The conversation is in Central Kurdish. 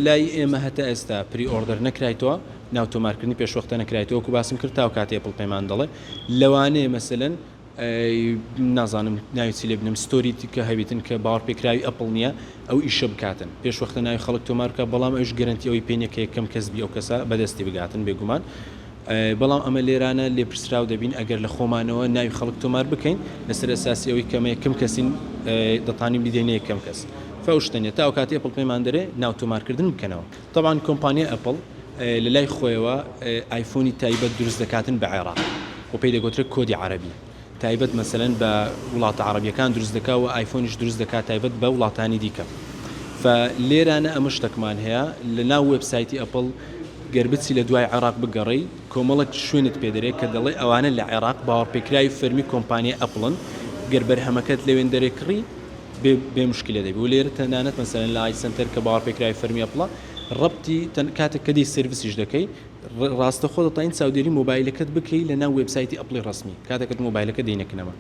لای ئێمە هەتا ئێستا پری ئۆردەر نەکرایتەوە ناوتۆمارکردنی پێشوەختە نەکرایتەوە وەکو باسم کرد تا کاتی ئەپڵ پەیمان دەڵێ لەوانەیە مەسەلەن نازانم ناویچی لێ بنم ستۆری کە هەویتن کە باوەڕ پێکراوی ئەپڵ نییە ئەو ئیشە بکاتن پێشوەختە ناوی خەڵک تۆمارکە بەڵام ئەوش گەرنتی ئەوی پێنیەکە یەکەم کەسبی ئەو کەسە بەدەستی بگاتن بێگومان بەڵام ئەمە لێرانە لێ پرسراو دەبین ئەگەر لە خۆمانەوە ناوی خەڵک تۆمار بکەین لەسەر ئەساسی ئەوەی کەمە یەکەم کەسین دەتانی بدێنێ یەکەم کەس فەوشتنێت تا ئەو کاتی ئەپڵ پێمان دەرێ ناو تۆمارکردن بکەنەوە طبعاً کۆمپانیا ئەپڵ لە لای خۆیەوە ئایفۆنی تایبەت دروست دەکاتن بە عێراق و پێی دەگوترێت کۆدی عەرەبی تایبەت مەسەلەن بە وڵاتە عەرەبیەکان دروست دەکات و ئایفۆنیش دروست دەکات تایبەت بە وڵاتانی دیکە فلێرانە ئەمە شتێکمان هەیە لە ناو وێبسایتی ئەپڵ گەربچی لە دوای عێراق بگەڕی کۆمەڵک شوێنت پێدەرێت کە دەڵێ ئەوانە لە عێراق باوەڕپێکراوی فەرمی کۆمپانیا ئەپڵن گەر بەرهەمەکەت لەوێن دەرێکڕی بێ مشکلە دەبی و لێرە تەنانەت مەسەلەن لە ئای سنتەر کە باوەڕپێکراوی فەرمی ئەپڵە ڕەبتی کاتێک کە دی سرویسیش دەکەی ڕاستەخۆ دەتەین چاودێری مۆبایلەکەت بکەی لە ناو وێبسایتی ئەپڵی ڕسمی کاتێکت مۆبایلەکە دەینەکەنەوە